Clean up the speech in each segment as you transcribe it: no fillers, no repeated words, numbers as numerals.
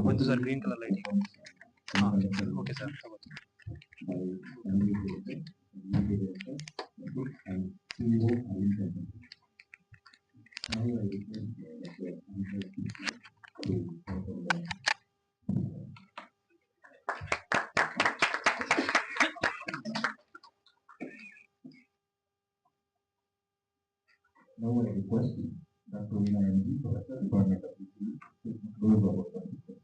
ಬಂತು sir green colour lighting. Okay sir ತಗೋತೀನಿ. Now I request Dr. Veena MD, Professor, Department of Engineering, to close our presentation.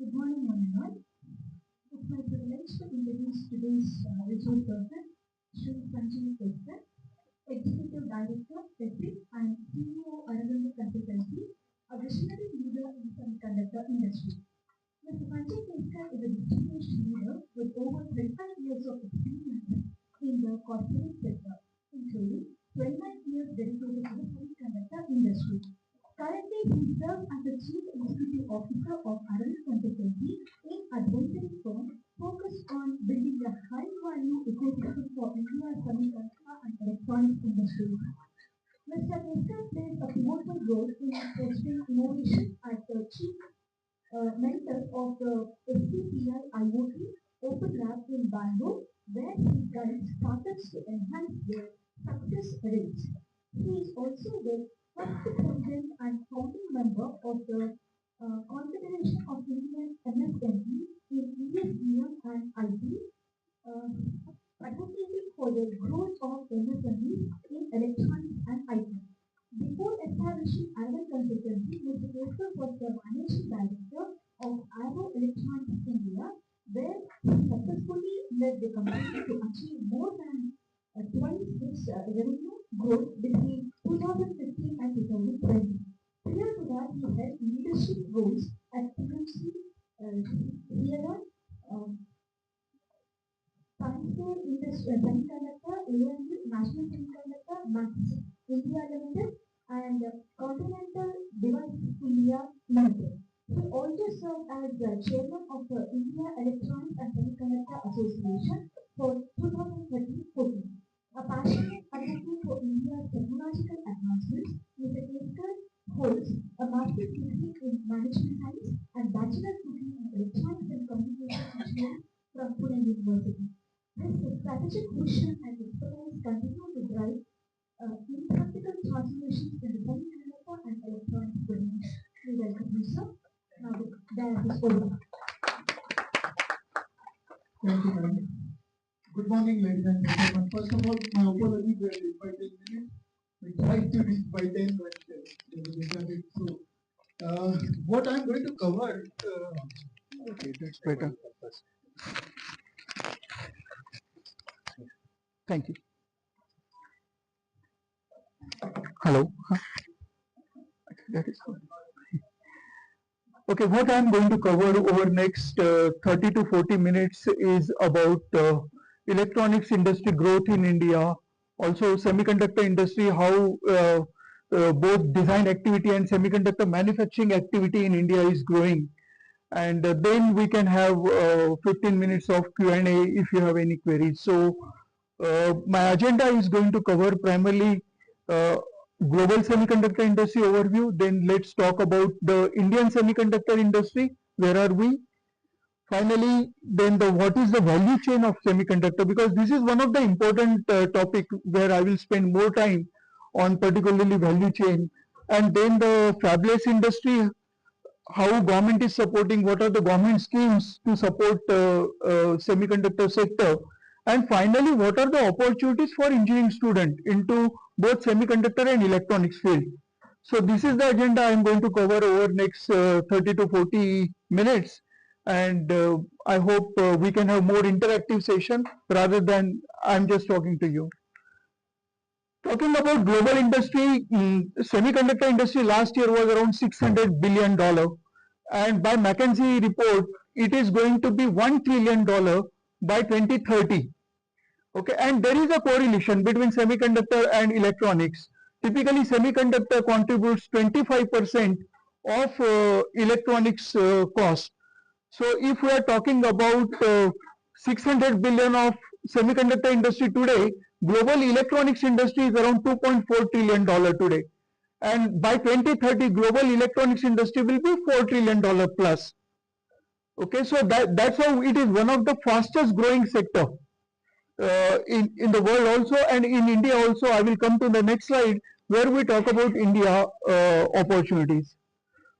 Good morning, everyone. It's my privilege to introduce today's resource person, Shri Sanjeev Keshkar, Executive Director, Technic and CEO, Aravind Consultancy, a visionary leader in the semiconductor industry. Mr. Sanjeev Keshkar is a distinguished leader with over 35 years of experience in the corporate sector, including 29 years dedicated to the semiconductor industry. Currently, he serves as the Chief Executive Officer of Aravind Consultancy, an advisory firm focused on building a high-value ecosystem for India's semiconductor and electronics industries. Mr. Keshkar plays a pivotal role in fostering innovation as the Chief Mentor of the SCPI IoT Open Lab in Bangalore, where he guides startups to enhance their success rates. He is also the first president and founding member of the Confederation of Indian MSMEs in ESDM and IT, advocating for the growth of MSMEs in electronics and IT. Before establishing Aravind Consultancy, Mr. Keshkar was the managing director of Arrow Electronics India, where he successfully led the company to achieve more than twice its revenue growth between 2015 and 2020. Prior to that, he held leadership roles at PMC, Sierra, Science Industry, Semiconductor, AMD, National Semiconductor, Max India Limited, and Continental Devices India Limited. He also served as the chairman of the India Electronics and Semiconductor Association for 2013-14. A passionate advocate for India's technological advancements, Mr. Keshkar holds a master's degree in management science and bachelor's degree in electronics and communication engineering from Pune University. His strategic vision and expertise continue to drive impractical transformations in the semiconductor and electronics domains. We welcome you, sir. Now, there is over. Thank you, madam. Good morning, ladies and gentlemen. First of all, my apologies were late by 10 minutes. We tried to reach by 10, but there was a traffic. So, what I'm going to cover, okay, that's better. Thank you. Hello. That is good. Okay, what I'm going to cover over next 30 to 40 minutes is about electronics industry growth in India, also semiconductor industry, how both design activity and semiconductor manufacturing activity in India is growing. And then we can have 15 minutes of Q&A if you have any queries. So my agenda is going to cover primarily global semiconductor industry overview. Then let's talk about the Indian semiconductor industry. Where are we? Finally, then what is the value chain of semiconductor? Because this is one of the important topic where I will spend more time on, particularly value chain. And then the fabless industry, how government is supporting, what are the government schemes to support semiconductor sector. And finally, what are the opportunities for engineering student into both semiconductor and electronics field. So this is the agenda I am going to cover over next 30 to 40 minutes. And I hope we can have more interactive session rather than I'm just talking to you. Talking about global industry, semiconductor industry last year was around $600 billion. And by McKinsey report, it is going to be $1 trillion by 2030. Okay, and there is a correlation between semiconductor and electronics. Typically, semiconductor contributes 25% of electronics cost. So, if we are talking about 600 billion of semiconductor industry today, global electronics industry is around $2.4 trillion today. And by 2030, global electronics industry will be $4 trillion plus. Okay, so that's how it is one of the fastest growing sector in the world also, and in India also. I will come to the next slide where we talk about India opportunities.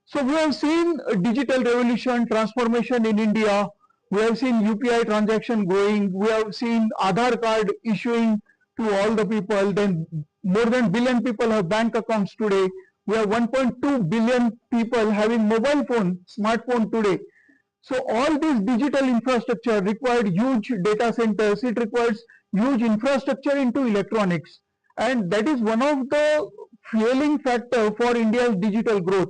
So we have seen digital revolution, transformation in India. We have seen UPI transaction growing. We have seen Aadhaar card issuing to all the people. Then more than billion people have bank accounts today. We have 1.2 billion people having mobile phone, smartphone today. So all this digital infrastructure required huge data centers. It requires huge infrastructure into electronics. And that is one of the fueling factor for India's digital growth,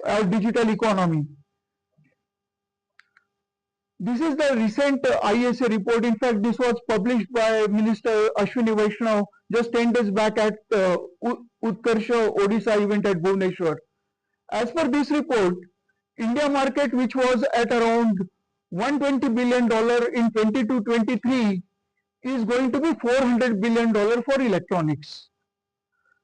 our digital economy. This is the recent ISA report. In fact, this was published by Minister Ashwini Vaishnav just 10 days back at Utkarsha Odisha event at Bhubaneswar. As per this report, India market, which was at around $120 billion in 22-23, is going to be $400 billion for electronics.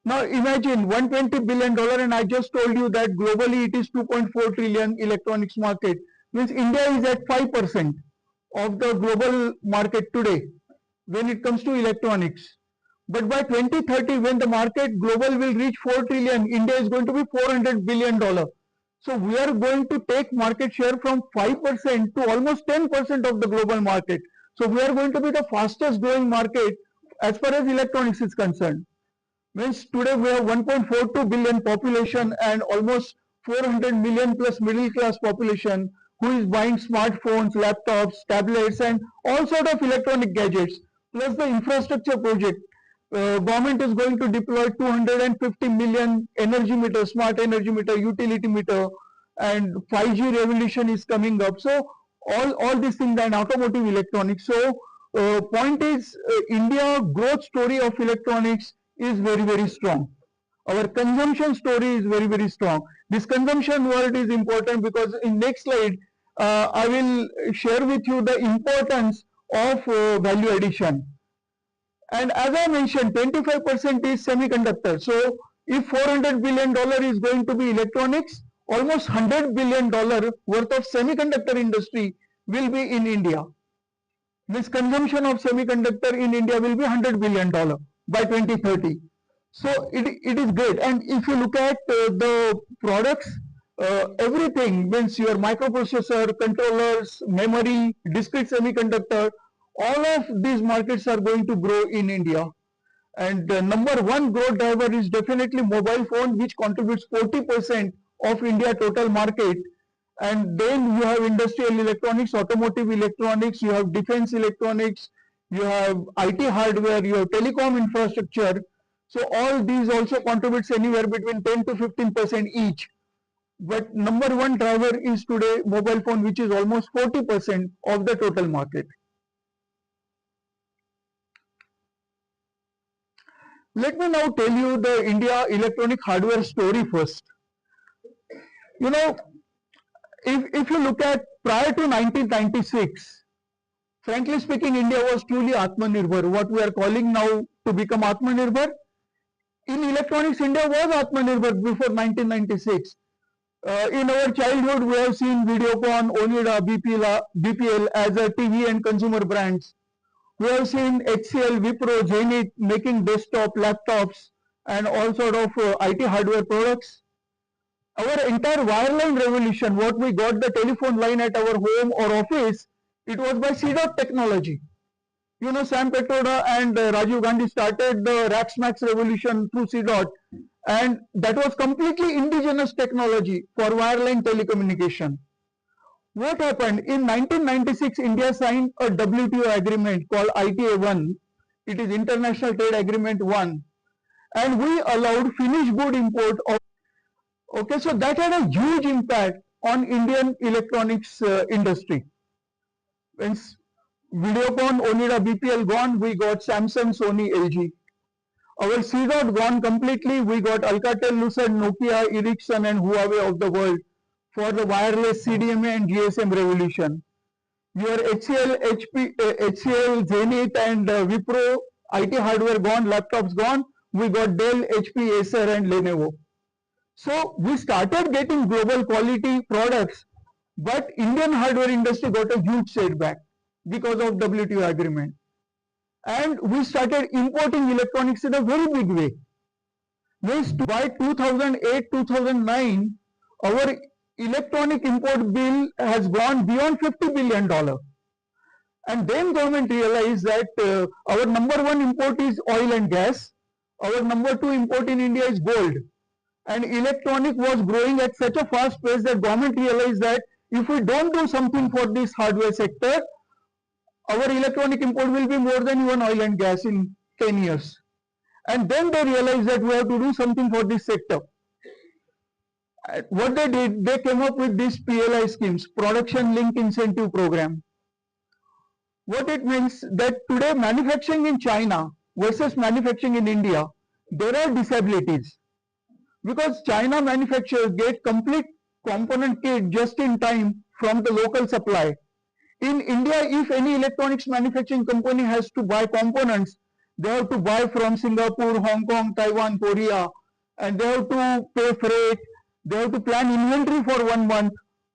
Now imagine $120 billion, and I just told you that globally it is 2.4 trillion electronics market. Means India is at 5% of the global market today when it comes to electronics. But by 2030, when the market global will reach 4 trillion, India is going to be $400 billion. So we are going to take market share from 5% to almost 10% of the global market. So we are going to be the fastest growing market as far as electronics is concerned. Means today we have 1.42 billion population and almost 400 million plus middle class population who is buying smartphones, laptops, tablets and all sort of electronic gadgets. Plus the infrastructure project. Government is going to deploy 250 million energy meter, smart energy meter, utility meter, and 5G revolution is coming up. So all these things, and automotive electronics. So point is India growth story of electronics is very, very strong. Our consumption story is very, very strong. This consumption word is important because in next slide I will share with you the importance of value addition. And as I mentioned, 25% is semiconductor. So if $400 billion is going to be electronics, almost $100 billion worth of semiconductor industry will be in India. This consumption of semiconductor in India will be $100 billion by 2030. So it is great. And if you look at the products, everything means your microprocessor, controllers, memory, discrete semiconductor, all of these markets are going to grow in India. And the number one growth driver is definitely mobile phone, which contributes 40% of India total market. And then you have industrial electronics, automotive electronics, you have defense electronics, you have IT hardware, you have telecom infrastructure. So all these also contributes anywhere between 10 to 15% each. But number one driver is today mobile phone, which is almost 40% of the total market. Let me now tell you the India electronic hardware story first. You know, if you look at prior to 1996, frankly speaking, India was truly Atmanirbhar, what we are calling now to become Atmanirbhar. In electronics, India was Atmanirbhar before 1996. In our childhood, we have seen Videocon, Onida, BPL as a TV and consumer brands. We have seen HCL, Wipro, Zenith making desktop, laptops and all sort of IT hardware products. Our entire wireline revolution, what we got the telephone line at our home or office, it was by CDOT technology. You know, Sam Petroda and Rajiv Gandhi started the Racksmax revolution through CDOT, and that was completely indigenous technology for wireline telecommunication. What happened? In 1996, India signed a WTO agreement called ITA-1. It is International Trade Agreement 1. And we allowed finished good import of. Okay, so that had a huge impact on Indian electronics industry. When Videocon, Onida, BPL gone, we got Samsung, Sony, LG. Our CDOT gone completely, we got Alcatel, Lucid, Nokia, Ericsson and Huawei of the world for the wireless CDMA and GSM revolution. Your HCL, HCL, Zenith and Wipro, IT hardware gone, laptops gone. We got Dell, HP, Acer and Lenovo. So we started getting global quality products, but Indian hardware industry got a huge setback because of WTO agreement. And we started importing electronics in a very big way. Means by 2008-2009, our electronic import bill has gone beyond $50 billion. And then government realized that our number one import is oil and gas. Our number two import in India is gold. And electronic was growing at such a fast pace that government realized that if we don't do something for this hardware sector, our electronic import will be more than even oil and gas in 10 years. And then they realized that we have to do something for this sector. What they did, they came up with these PLI schemes, Production Link Incentive Program. What it means that today manufacturing in China versus manufacturing in India, there are disabilities. Because China manufacturers get complete component kit just in time from the local supply. In India, if any electronics manufacturing company has to buy components, they have to buy from Singapore, Hong Kong, Taiwan, Korea, and they have to pay freight, they have to plan inventory for 1 month,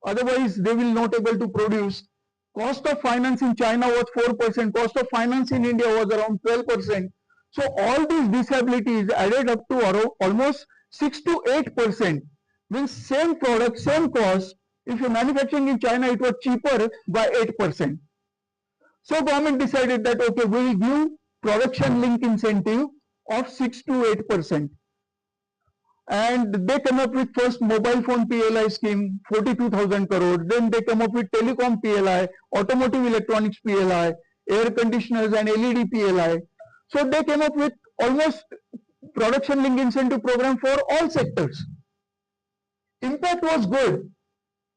otherwise they will not able to produce. Cost of finance in China was 4%, cost of finance in India was around 12%. So all these disabilities added up to almost 6 to 8%. Means same product, same cost, if you're manufacturing in China, it was cheaper by 8%. So government decided that, okay, we will give production link incentive of 6 to 8%. And they come up with first mobile phone PLI scheme, 42,000 crore. Then they come up with telecom PLI, automotive electronics PLI, air conditioners and LED PLI. So they came up with almost production link incentive program for all sectors. Impact was good.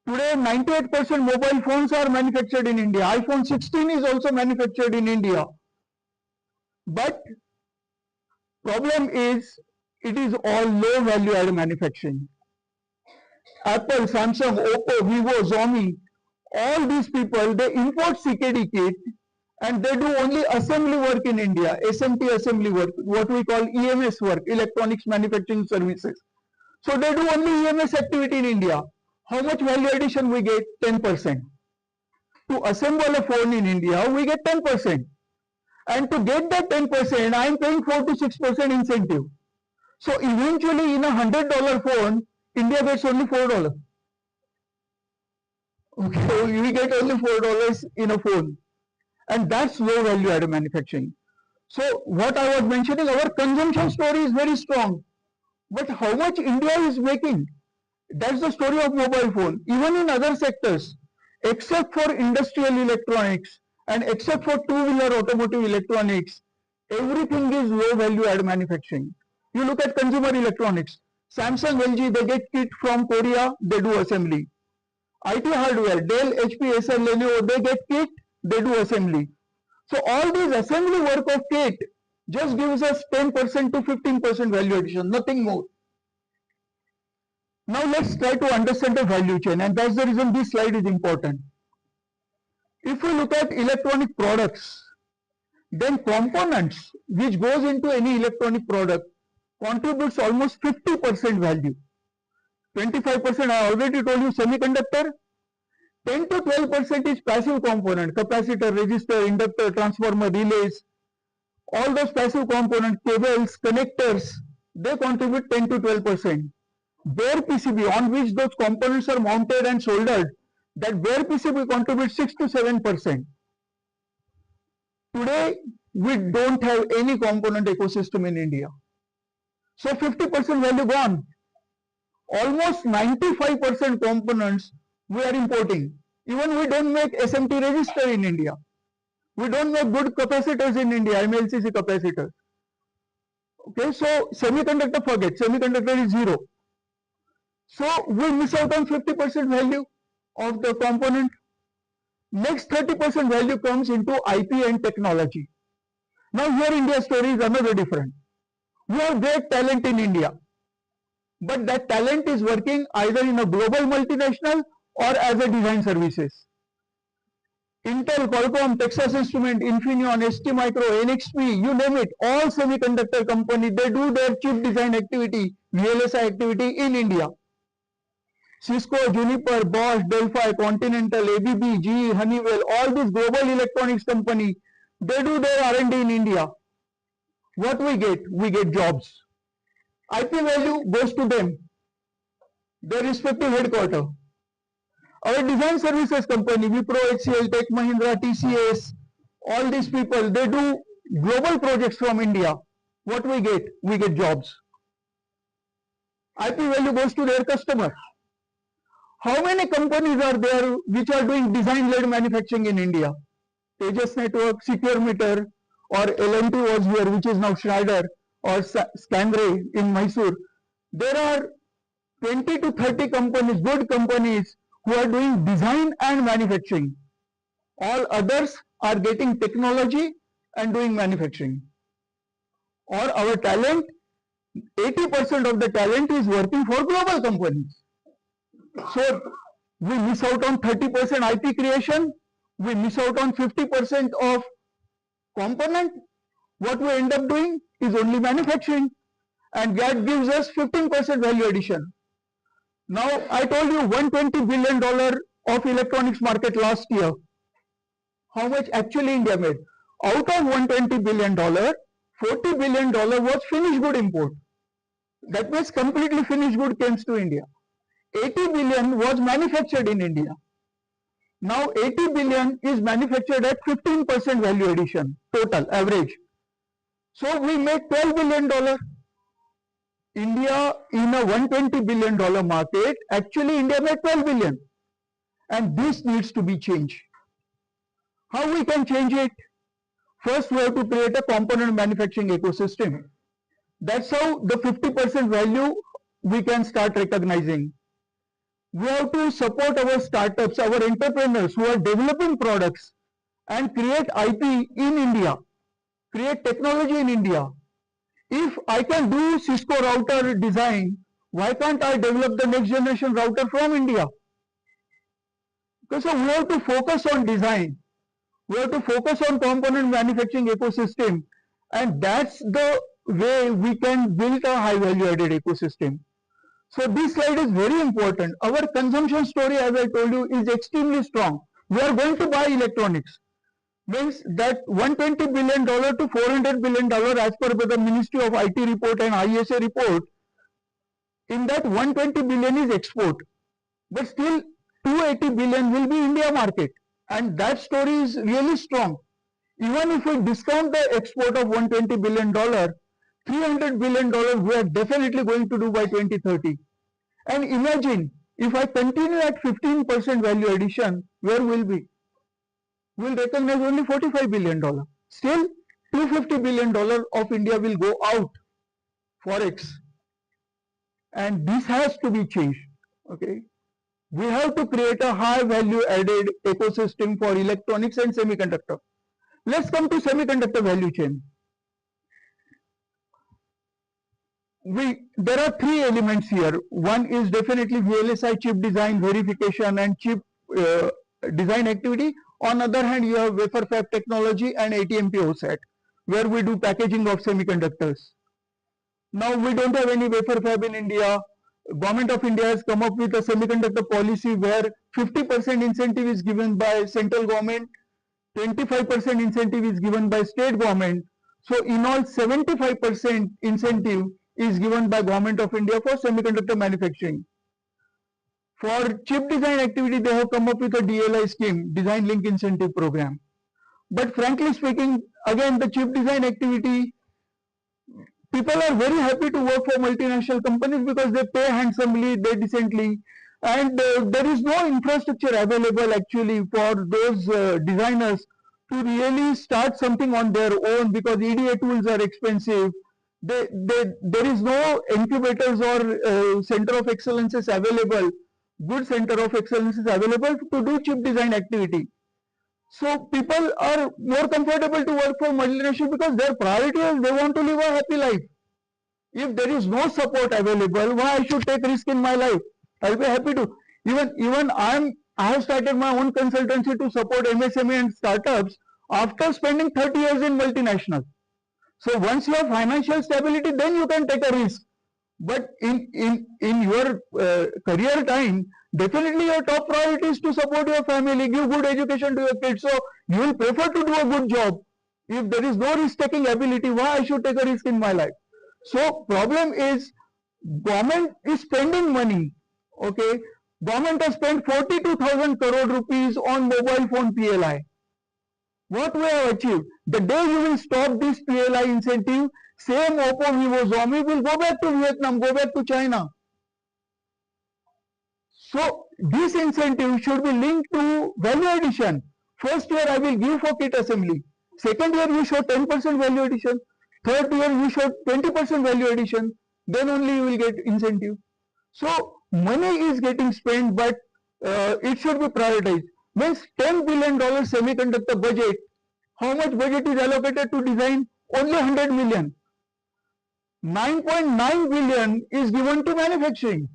Today, 98% mobile phones are manufactured in India. iPhone 16 is also manufactured in India. But problem is, it is all low value added manufacturing. Apple, Samsung, Oppo, Vivo, Xiaomi, all these people, they import CKD kit and they do only assembly work in India, SMT assembly work, what we call EMS work, electronics manufacturing services. So they do only EMS activity in India. How much value addition we get? 10%. To assemble a phone in India, we get 10%. And to get that 10%, I am paying 4 to 6% incentive. So eventually in a $100 phone, India gets only $4. Okay, so we get only $4 in a phone. And that's low value added manufacturing. So what I was mentioning, our consumption story is very strong. But how much India is making? That's the story of mobile phone. Even in other sectors, except for industrial electronics and except for two-wheeler automotive electronics, everything is low value add manufacturing. You look at consumer electronics, Samsung, LG, they get kit from Korea, they do assembly. IT hardware, Dell, HP, Acer, Lenovo, they get kit, they do assembly. So all these assembly work of kit just gives us 10% to 15% value addition, nothing more. Now let's try to understand the value chain, and that's the reason this slide is important. If we look at electronic products, then components which goes into any electronic product contributes almost 50% value. 25% I already told you semiconductor, 10 to 12% is passive component, capacitor, resistor, inductor, transformer, relays, all those passive components, cables, connectors, they contribute 10 to 12%. Bare PCB on which those components are mounted and soldered, that bare PCB contributes 6 to 7%. Today, we don't have any component ecosystem in India. So 50% value gone. Almost 95% components we are importing. Even we don't make SMT resistor in India. We don't make good capacitors in India, MLCC capacitors. Okay, so semiconductor, forget, semiconductor is zero. So we miss out on 50% value of the component. Next 30% value comes into IP and technology. Now here India's story is another different. We have great talent in India, but that talent is working either in a global multinational or as a design services. Intel, Qualcomm, Texas Instrument, Infineon, ST Micro, NXP, you name it, all semiconductor company, they do their chip design activity, VLSI activity in India. Cisco, Juniper, Bosch, Delphi, Continental, ABB, GE, Honeywell, all these global electronics company, they do their R&D in India. What we get? We get jobs. IP value goes to them, their respective headquarters. Our design services company, Wipro, HCL, Tech Mahindra, TCS, all these people, they do global projects from India. What we get? We get jobs. IP value goes to their customer. How many companies are there which are doing design-led manufacturing in India? Tejas Network, Secure Meter, or L&T was here, which is now Schneider, or Scandray in Mysore. There are 20 to 30 companies, good companies, who are doing design and manufacturing. All others are getting technology and doing manufacturing. Or our talent, 80% of the talent is working for global companies. So we miss out on 30% IP creation, we miss out on 50% of component. What we end up doing is only manufacturing, and that gives us 15% value addition. Now I told you $120 billion of electronics market last year. How much actually India made? Out of $120 billion, $40 billion was finished good import. That means completely finished good came to India. 80 billion was manufactured in India. Now 80 billion is manufactured at 15% value addition, total, average. So we made $12 billion. India in a $120 billion market, actually India made 12 billion. And this needs to be changed. How we can change it? First, we have to create a component manufacturing ecosystem. That's how the 50% value we can start recognizing. We have to support our startups, our entrepreneurs who are developing products and create IP in India, create technology in India. If I can do Cisco router design, why can't I develop the next generation router from India? Because so we have to focus on design. We have to focus on component manufacturing ecosystem, and that's the way we can build a high value added ecosystem. So this slide is very important. Our consumption story, as I told you, is extremely strong. We are going to buy electronics. Means that $120 billion to $400 billion as per the Ministry of IT report and ISA report. In that 120 billion is export. But still 280 billion will be India market. And that story is really strong. Even if we discount the export of $120 billion, $300 billion we are definitely going to do by 2030. And imagine, if I continue at 15% value addition, where will we? We'll recognize only $45 billion. Still, $250 billion of India will go out, forex. And this has to be changed. Okay? We have to create a high value added ecosystem for electronics and semiconductor. Let's come to semiconductor value chain. There are three elements here. One is definitely VLSI chip design, verification and chip design activity. On other hand, you have wafer fab technology and ATMP OSAT, where we do packaging of semiconductors. Now we don't have any wafer fab in India. Government of India has come up with a semiconductor policy where 50% incentive is given by central government, 25% incentive is given by state government. So in all 75% incentive is given by Government of India for semiconductor manufacturing. For chip design activity, they have come up with a DLI scheme, Design Link Incentive Program. But frankly speaking, again, the chip design activity, people are very happy to work for multinational companies because they pay handsomely, they decently, and there is no infrastructure available actually for those designers to really start something on their own, because EDA tools are expensive. There is no incubators or center of excellences available, good center of excellences available to do chip design activity. So people are more comfortable to work for multinational because their priority is they want to live a happy life. If there is no support available, why I should take risk in my life? I'll be happy to. Even I am I have started my own consultancy to support MSME and startups after spending 30 years in multinational. So once you have financial stability, then you can take a risk. But in your career time, definitely your top priority is to support your family, give good education to your kids. So you will prefer to do a good job. If there is no risk-taking ability, why I should take a risk in my life? So problem is government is spending money. Okay, government has spent 42,000 crore rupees on mobile phone PLI. What we have achieved? The day you will stop this PLI incentive, same Oppo, Vivo, Xiaomi will go back to Vietnam, go back to China. So this incentive should be linked to value addition. First year I will give for kit assembly. Second year you show 10% value addition. Third year you show 20% value addition. Then only you will get incentive. So money is getting spent, but it should be prioritized. Means $10 billion semiconductor budget. How much budget is allocated to design? Only 100 million. 9.9 billion is given to manufacturing.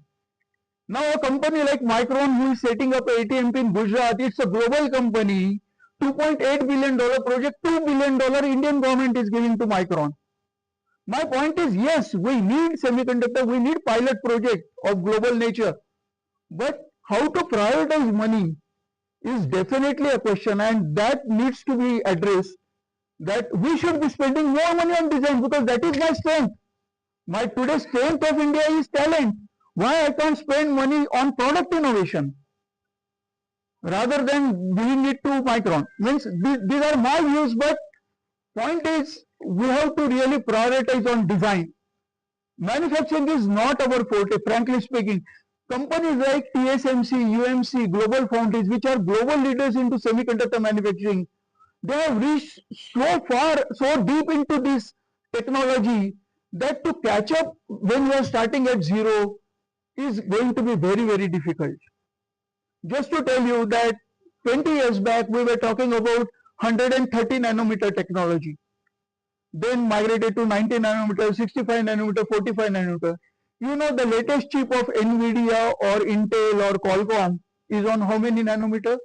Now a company like Micron, who is setting up ATMP in Gujarat, it's a global company, $2.8 billion project, $2 billion Indian government is giving to Micron. My point is, yes, we need semiconductor, we need pilot project of global nature. But how to prioritize money is definitely a question, and that needs to be addressed. That we should be spending more money on design, because that is my strength. My today's strength of India is talent. Why I can't spend money on product innovation rather than giving it to Micron? Means these are my views, but point is we have to really prioritize on design. Manufacturing is not our forte, frankly speaking. Companies like TSMC, UMC, Global Foundries, which are global leaders into semiconductor manufacturing, they have reached so far, so deep into this technology that to catch up when you are starting at zero is going to be very, very difficult. Just to tell you that 20 years back we were talking about 130 nanometer technology, then migrated to 90 nanometer, 65 nanometer, 45 nanometer. You know, the latest chip of NVIDIA or Intel or Qualcomm is on how many nanometer?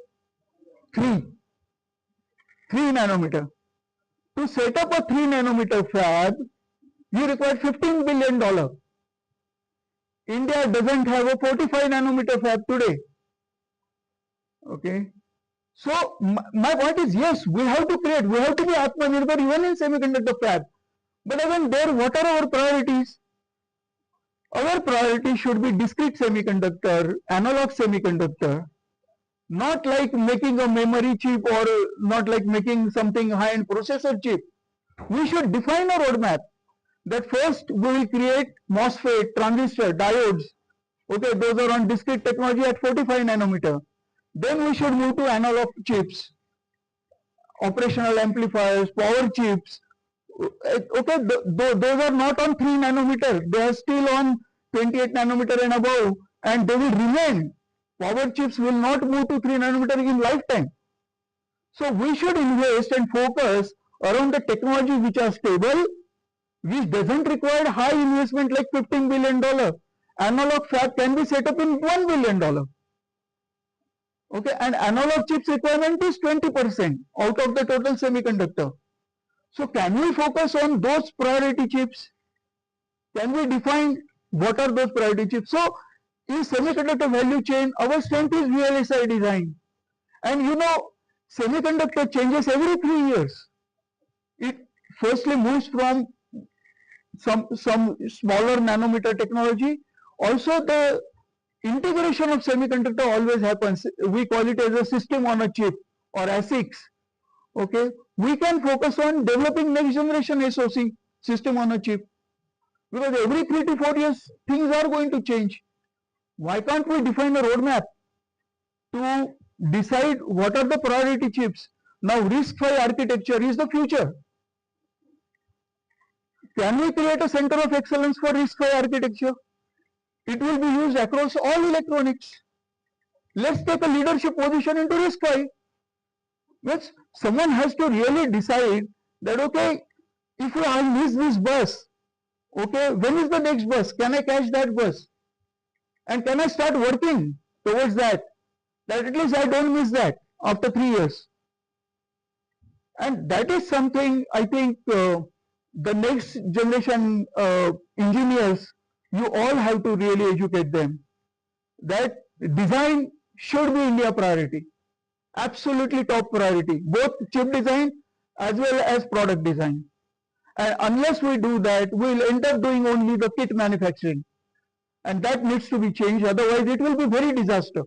3. 3 nanometer. To set up a 3 nanometer fab, you require $15 billion. India doesn't have a 45 nanometer fab today. Okay. So my point is, yes, we have to create, we have to be Atmanirbhar even in semiconductor fab. But again, there, what are our priorities? Our priority should be discrete semiconductor, analog semiconductor, not like making a memory chip or not like making something high-end processor chip. We should define a roadmap that first we will create MOSFET, transistor, diodes. Okay, those are on discrete technology at 45 nanometer. Then we should move to analog chips, operational amplifiers, power chips. Okay, those are not on 3 nanometer. They are still on 28 nanometer and above, and they will remain. Power chips will not move to 3 nanometer in lifetime. So we should invest and focus around the technology which are stable, which doesn't require high investment like $15 billion. Analog fab can be set up in $1 billion. Okay, and analog chips requirement is 20% out of the total semiconductor. So can we focus on those priority chips? Can we define what are those priority chips? So in semiconductor value chain, our strength is VLSI design. And you know, semiconductor changes every 3 years. It firstly moves from some smaller nanometer technology. Also the integration of semiconductor always happens. We call it as a system on a chip or ASICs. Okay, we can focus on developing next generation SoC, system on a chip, because every 3 to 4 years things are going to change. Why can't we define a roadmap to decide what are the priority chips? Now RISC-V architecture is the future. Can we create a center of excellence for RISC-V architecture? It will be used across all electronics. Let's take a leadership position into RISC-V. Which someone has to really decide that, okay, if I miss this bus, okay, when is the next bus? Can I catch that bus? And can I start working towards that? That at least I don't miss that after 3 years. And that is something I think the next generation engineers, you all have to really educate them that design should be India priority, absolutely top priority, both chip design as well as product design. And unless we do that, we'll end up doing only the kit manufacturing. And that needs to be changed, otherwise it will be very disaster.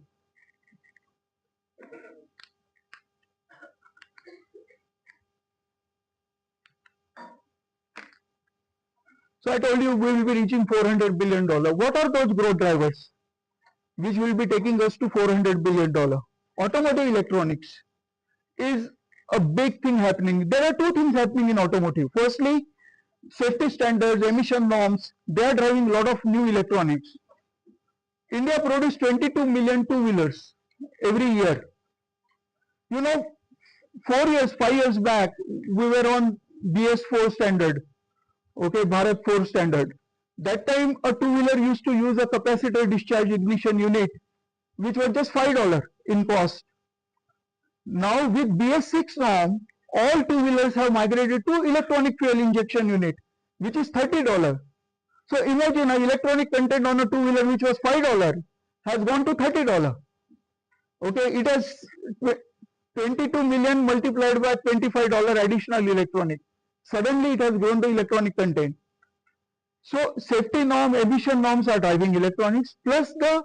So I told you we will be reaching $400 billion. What are those growth drivers which will be taking us to $400 billion? Automotive electronics is a big thing happening. There are two things happening in automotive. Firstly, safety standards, emission norms, they are driving a lot of new electronics. India produced 22 million two-wheelers every year. You know, 4 years, 5 years back, we were on BS4 standard, okay, Bharat 4 standard. That time, a two-wheeler used to use a capacitor discharge ignition unit, which was just $5 in cost. Now, with BS6 norm, all two-wheelers have migrated to electronic fuel injection unit, which is $30. So imagine an electronic content on a two-wheeler which was $5 has gone to $30. Okay, it has 22 million multiplied by $25 additional electronic. Suddenly it has grown to electronic content. So safety norm, emission norms are driving electronics plus the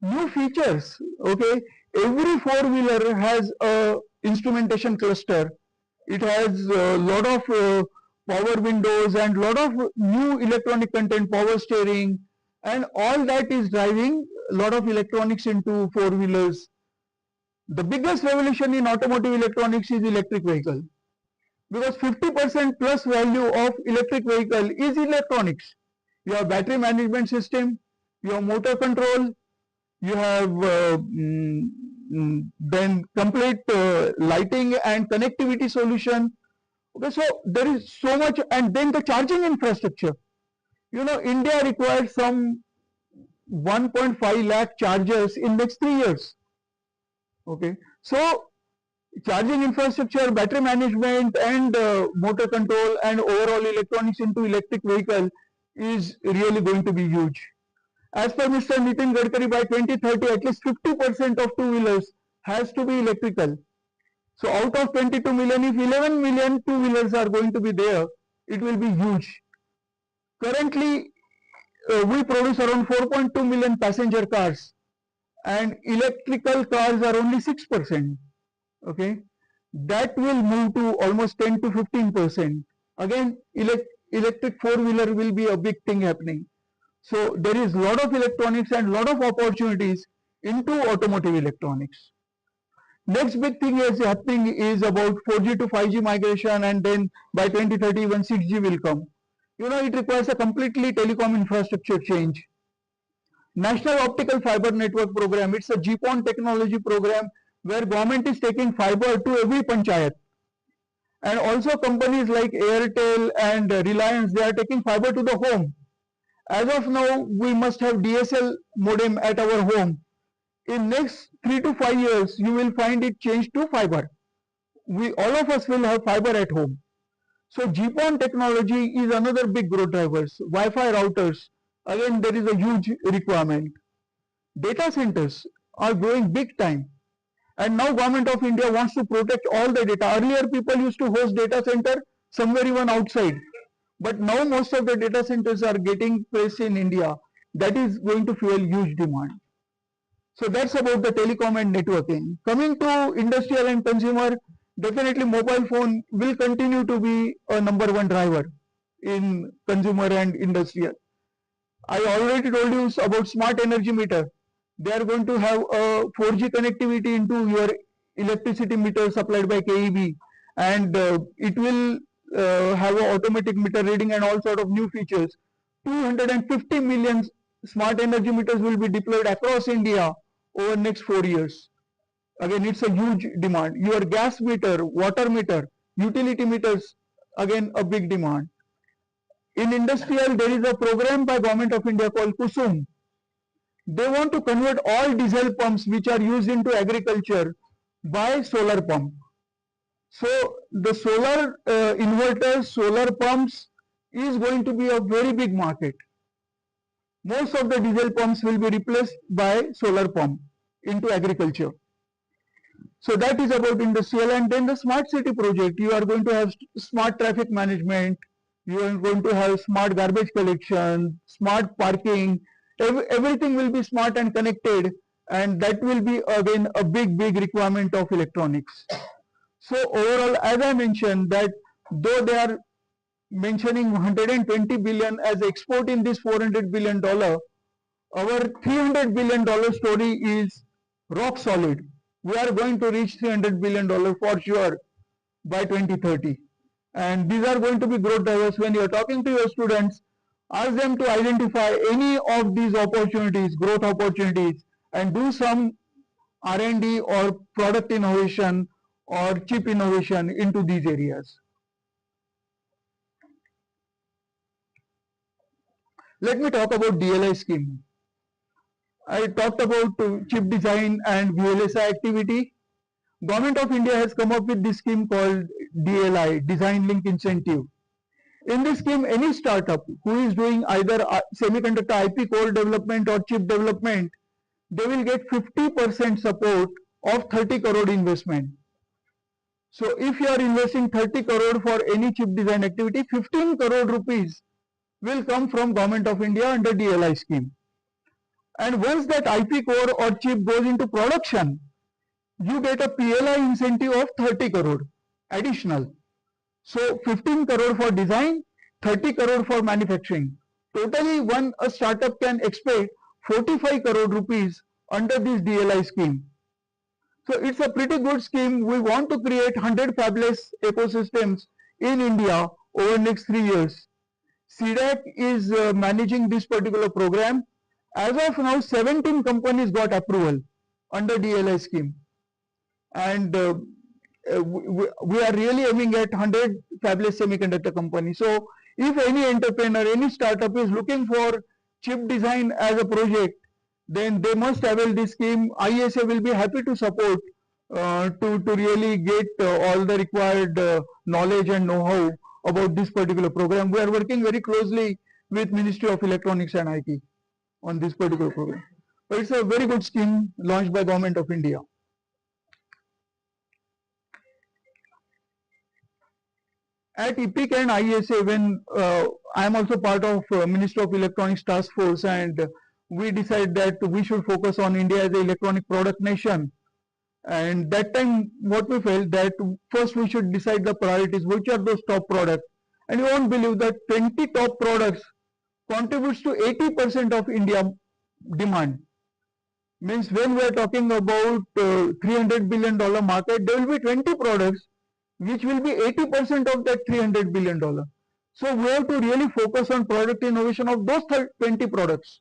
new features. Okay, every four-wheeler has a instrumentation cluster. It has a lot of power windows and lot of new electronic content, power steering, and all that is driving a lot of electronics into four-wheelers. The biggest revolution in automotive electronics is electric vehicle, because 50% plus value of electric vehicle is electronics. You have battery management system, you have motor control, you have then complete lighting and connectivity solution. Okay, so there is so much, and then the charging infrastructure. You know, India requires some 1.5 lakh chargers in next 3 years. Okay, so charging infrastructure, battery management, and motor control and overall electronics into electric vehicle is really going to be huge. As per Mr. Nitin Gadkari, by 2030, at least 50% of two-wheelers has to be electrical. So out of 22 million, if 11 million two-wheelers are going to be there, it will be huge. Currently, we produce around 4.2 million passenger cars, and electrical cars are only 6%. Okay, that will move to almost 10 to 15%. Again, electric four-wheeler will be a big thing happening. So there is a lot of electronics and lot of opportunities into automotive electronics. Next big thing is happening is about 4G to 5G migration, and then by 2030 even 6G will come. You know, it requires a completely telecom infrastructure change. National Optical Fiber Network Program, it's a GPON technology program where government is taking fiber to every panchayat. And also companies like Airtel and Reliance, they are taking fiber to the home. As of now, we must have DSL modem at our home. In next 3 to 5 years, you will find it changed to fiber. All of us will have fiber at home. So GPON technology is another big growth drivers. Wi-Fi routers, again there is a huge requirement. Data centers are growing big time. And now Government of India wants to protect all the data. Earlier people used to host data center somewhere even outside. But now most of the data centers are getting placed in India. That is going to fuel huge demand. So that's about the telecom and networking. Coming to industrial and consumer, definitely mobile phone will continue to be a number one driver in consumer and industrial. I already told you about smart energy meter. They are going to have a 4G connectivity into your electricity meter supplied by KEB, and it will have an automatic meter reading and all sort of new features. 250 million smart energy meters will be deployed across India over next 4 years. Again, it's a huge demand. Your gas meter, water meter, utility meters, again a big demand. In industrial, there is a program by Government of India called Kusum. They want to convert all diesel pumps which are used into agriculture by solar pump. So the solar inverters, solar pumps is going to be a very big market. Most of the diesel pumps will be replaced by solar pump into agriculture. So that is about industrial. And then the smart city project, you are going to have smart traffic management, you are going to have smart garbage collection, smart parking, everything will be smart and connected, and that will be again a big requirement of electronics. So overall, as I mentioned, that though they are mentioning 120 billion as export in this $400 billion, our $300 billion story is rock solid. We are going to reach $300 billion for sure by 2030. And these are going to be growth drivers. When you are talking to your students, ask them to identify any of these opportunities, growth opportunities, and do some R&D or product innovation or chip innovation into these areas. Let me talk about DLI scheme. I talked about chip design and VLSI activity. Government of India has come up with this scheme called DLI, Design Link Incentive. In this scheme, any startup who is doing either semiconductor IP core development or chip development, they will get 50% support of 30 crore investment. So if you are investing 30 crore for any chip design activity, 15 crore rupees will come from Government of India under DLI scheme. And once that IP core or chip goes into production, you get a PLI incentive of 30 crore additional. So 15 crore for design, 30 crore for manufacturing. Totally a startup can expect 45 crore rupees under this DLI scheme. So it's a pretty good scheme. We want to create 100 fabless ecosystems in India over next 3 years. CDAC is managing this particular program. As of now, 17 companies got approval under DLI scheme. And we are really aiming at 100 fabless semiconductor companies. So if any entrepreneur, any startup is looking for chip design as a project, then they must avail this scheme. ISA will be happy to support to really get all the required knowledge and know-how about this particular program. We are working very closely with Ministry of Electronics and IT on this particular program. But it's a very good scheme launched by Government of India. At EPIC and ISA, when I am also part of Ministry of Electronics Task Force, and we decided that we should focus on India as an electronic product nation. And that time, what we felt that first we should decide the priorities, which are those top products. And you won't believe that 20 top products contributes to 80% of India demand. Means when we are talking about $300 billion market, there will be 20 products which will be 80% of that $300 billion. So we have to really focus on product innovation of those 20 products,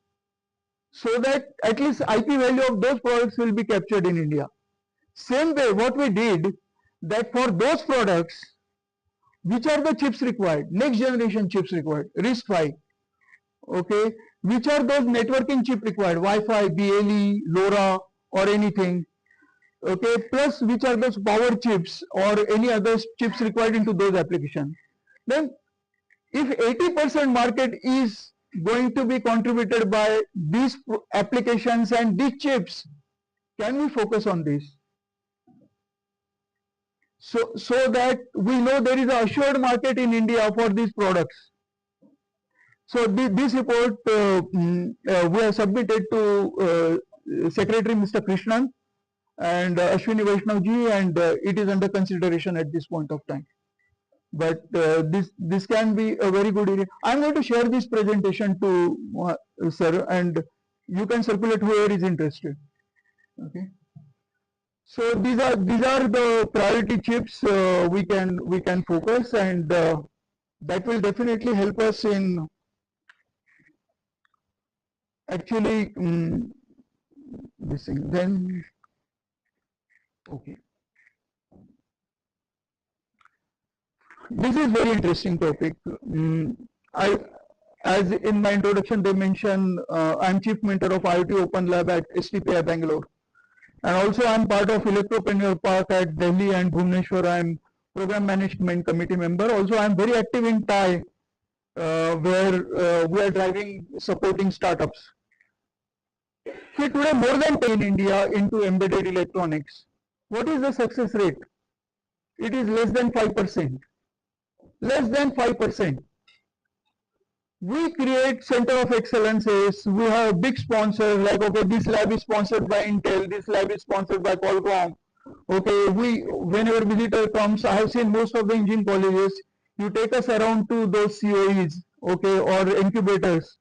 so that at least IP value of those products will be captured in India. Same way, what we did, that for those products, which are the chips required, next generation chips required, RISC-V, okay, which are those networking chip required, Wi-Fi, BLE, LoRa or anything, okay, plus which are those power chips or any other chips required into those applications. Then if 80% market is going to be contributed by these applications and these chips, can we focus on this? So that we know there is an assured market in India for these products. So this report we have submitted to Secretary Mr. Krishnan and Ashwini Vaishnav ji, and it is under consideration at this point of time. But this can be a very good area. I am going to share this presentation to sir, and you can circulate whoever is interested. Okay. So these are the priority chips we can focus, and that will definitely help us in actually this thing. Then okay, this is very interesting topic. as in my introduction they mention, I'm Chief Mentor of IoT Open Lab at STPI Bangalore. And also I'm part of Electropreneur Park at Delhi and Bhubaneswar. I'm Program Management Committee member. Also I'm very active in TAI, where we are driving supporting startups. See, today more than 10 in India into embedded electronics. What is the success rate? It is less than 5%. Less than 5%. We create center of excellences. We have big sponsors like, okay, this lab is sponsored by Intel, this lab is sponsored by Qualcomm. Okay, whenever visitor comes, I have seen most of the engine colleges, you take us around to those COEs, okay, or incubators.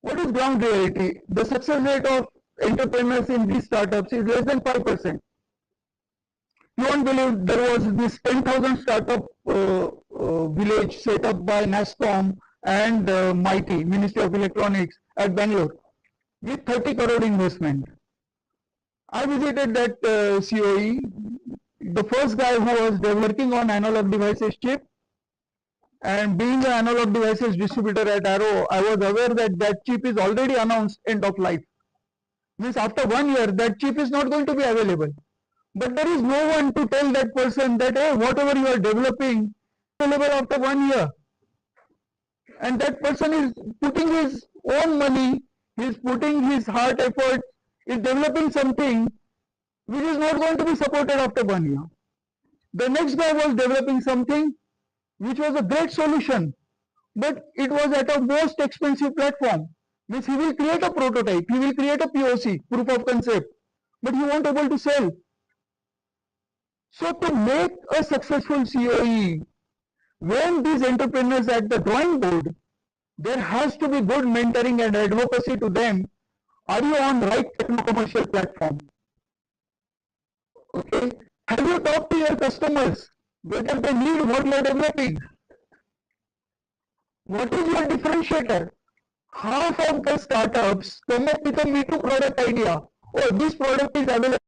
What is ground reality? The success rate of entrepreneurs in these startups is less than 5%. You won't believe there was this 10,000 startup village set up by NASCOM and MITI, Ministry of Electronics at Bangalore, with 30 crore investment. I visited that COE. The first guy who was working on analog devices chip, and being an analog devices distributor at Arrow, I was aware that that chip is already announced end of life. Means after 1 year, that chip is not going to be available. But there is no one to tell that person that, hey, whatever you are developing, available after 1 year. And that person is putting his own money, he is putting his heart effort, is developing something which is not going to be supported after 1 year. The next guy was developing something which was a great solution, but it was at a most expensive platform. Means he will create a prototype, he will create a POC, proof of concept, but he won't able to sell. So to make a successful COE, when these entrepreneurs at the drawing board, there has to be good mentoring and advocacy to them. Are you on right techno-commercial platform? Okay. Have you talked to your customers whether they need what you are developing? What is your differentiator? Half of the startups come up with a Me Too product idea. Oh, this product is available.